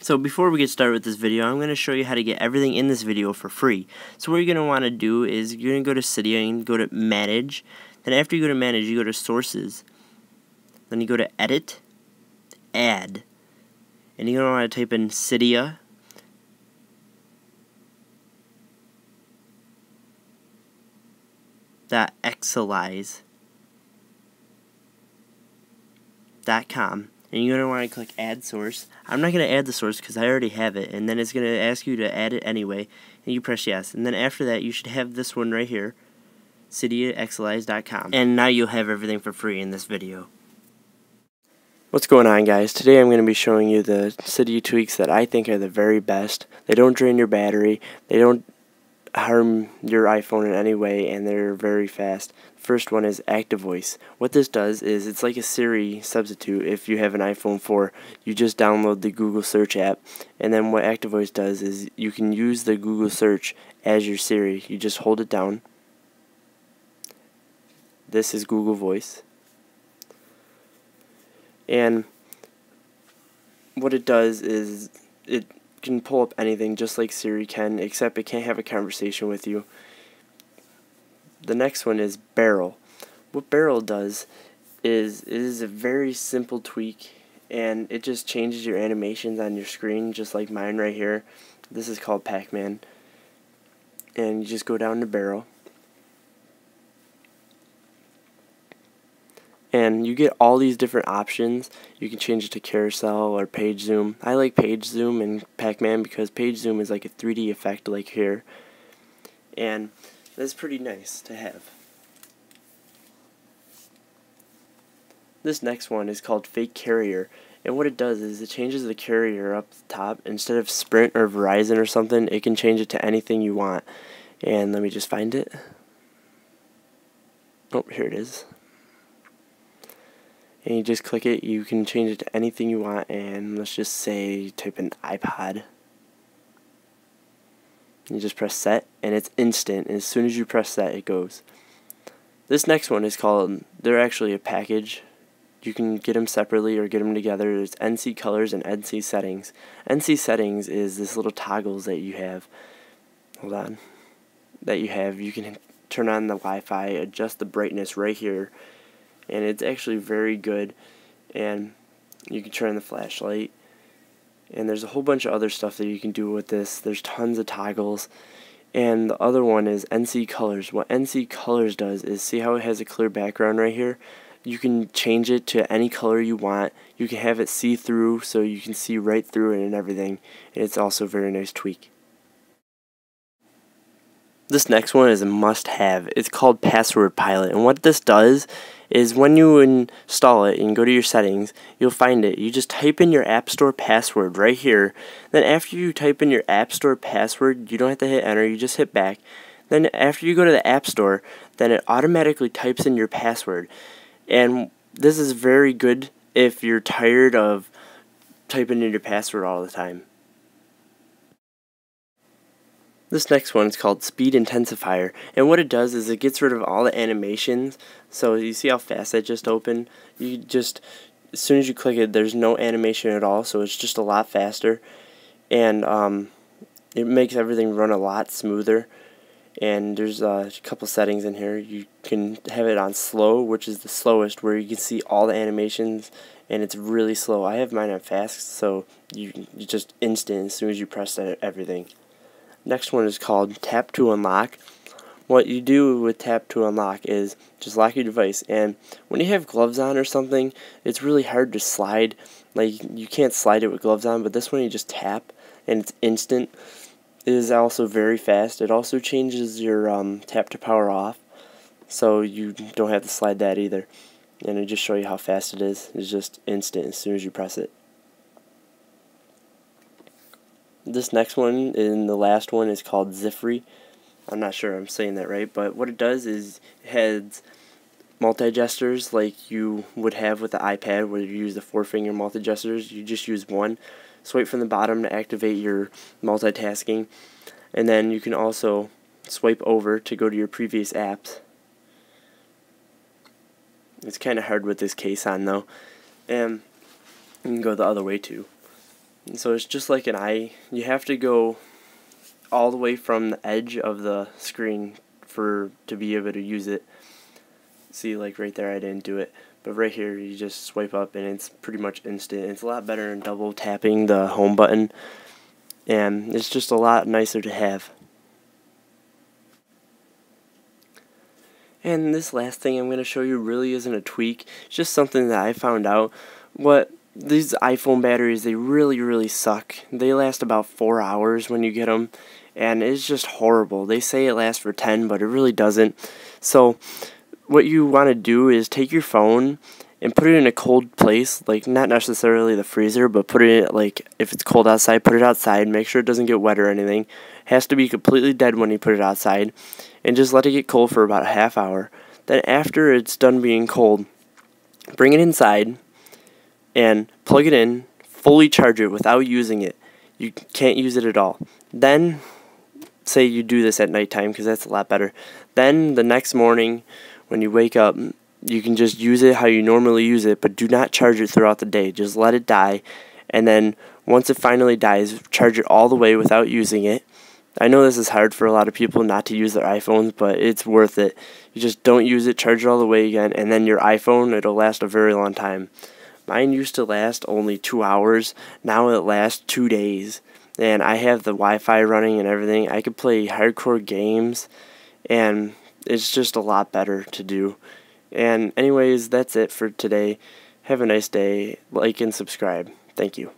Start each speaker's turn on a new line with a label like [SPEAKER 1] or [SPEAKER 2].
[SPEAKER 1] So before we get started with this video, I'm going to show you how to get everything in this video for free. So what you're going to want to do is you're going to go to Cydia and go to Manage. Then after you go to Manage, you go to Sources. Then you go to Edit, Add. And you're going to want to type in Cydia. Activoice.com. And you're going to want to click Add Source. I'm not going to add the source because I already have it. And then it's going to ask you to add it anyway. And you press yes. And then after that, you should have this one right here. CydiaXLize.com. And now you'll have everything for free in this video. What's going on, guys? Today I'm going to be showing you the Cydia tweaks that I think are the very best. They don't drain your battery. They don't harm your iPhone in any way, and they're very fast. First one is Activoice. What this does is it's like a Siri substitute. If you have an iPhone 4, you just download the Google search app, and then what Activoice does is you can use the Google search as your Siri. You just hold it down. This is Google Voice. And what it does is it can pull up anything just like Siri can, except it can't have a conversation with you. The next one is Barrel. What Barrel does is it is a very simple tweak, and it just changes your animations on your screen, just like mine right here. This is called Pac-Man. And you just go down to Barrel. And you get all these different options. You can change it to carousel or page zoom. I like page zoom in Pac-Man because page zoom is like a 3D effect like here. And that's pretty nice to have. This next one is called FakeCarrier. And what it does is it changes the carrier up the top. Instead of Sprint or Verizon or something, it can change it to anything you want. And let me just find it. Oh, here it is. And you just click it, you can change it to anything you want, and let's just say type in iPod. You just press set, and it's instant, and as soon as you press set, it goes. This next one is called, they're actually a package. You can get them separately or get them together. There's NCcolors and NC settings. NC settings is this little toggles that you have. Hold on. That you have. You can turn on the Wi-Fi, adjust the brightness right here. And it's actually very good, and you can turn on the flashlight, and there's a whole bunch of other stuff that you can do with this. There's tons of toggles. And the other one is NCcolors. What NCcolors does is, see how it has a clear background right here? You can change it to any color you want. You can have it see through, so you can see right through it and everything, and it's also a very nice tweak. This next one is a must-have. It's called PasswordPilot, and what this does is when you install it and go to your settings, you'll find it. You just type in your App Store password right here. Then after you type in your App Store password, you don't have to hit enter, you just hit back. Then after you go to the App Store, then it automatically types in your password. And this is very good if you're tired of typing in your password all the time. This next one is called Speed Intensifier, and what it does is it gets rid of all the animations. So you see how fast that just opened? You just, as soon as you click it, there's no animation at all, so it's just a lot faster, and it makes everything run a lot smoother. And there's a couple settings in here. You can have it on slow, which is the slowest, where you can see all the animations, and it's really slow. I have mine on fast, so you just instant as soon as you press everything. Next one is called TapUnlock. What you do with TapUnlock is just lock your device, and when you have gloves on or something, it's really hard to slide. Like, you can't slide it with gloves on, but this one you just tap and it's instant. It is also very fast. It also changes your tap to power off, so you don't have to slide that either. And I just show you how fast it is. It's just instant as soon as you press it. This next one and the last one is called Zephyr. I'm not sure I'm saying that right, but what it does is it has multi-gestures like you would have with the iPad, where you use the 4-finger multi-gestures. You just use one. Swipe from the bottom to activate your multitasking, and then you can also swipe over to go to your previous apps. It's kind of hard with this case on though, and you can go the other way too. And so it's just like an eye. You have to go all the way from the edge of the screen to be able to use it. See, like right there I didn't do it, but right here you just swipe up and it's pretty much instant. It's a lot better than double tapping the home button, and it's just a lot nicer to have. And this last thing I'm going to show you really isn't a tweak. It's just something that I found out. These iPhone batteries, they really suck. They last about 4 hours when you get them, and it's just horrible. They say it lasts for 10, but it really doesn't. So what you want to do is take your phone and put it in a cold place, like not necessarily the freezer, but put it in, like if it's cold outside, put it outside. Make sure it doesn't get wet or anything. It has to be completely dead when you put it outside, and just let it get cold for about a half hour. Then after it's done being cold, bring it inside and plug it in, fully charge it without using it. You can't use it at all. Then say you do this at nighttime, because that's a lot better. Then the next morning when you wake up, you can just use it how you normally use it, but do not charge it throughout the day. Just let it die, and then once it finally dies, charge it all the way without using it. I know this is hard for a lot of people not to use their iPhones, but it's worth it. You just don't use it, charge it all the way again, and then your iPhone, it'll last a very long time. Mine used to last only 2 hours. Now it lasts 2 days. And I have the Wi-Fi running and everything. I could play hardcore games, and it's just a lot better to do. And anyways, that's it for today. Have a nice day. Like and subscribe. Thank you.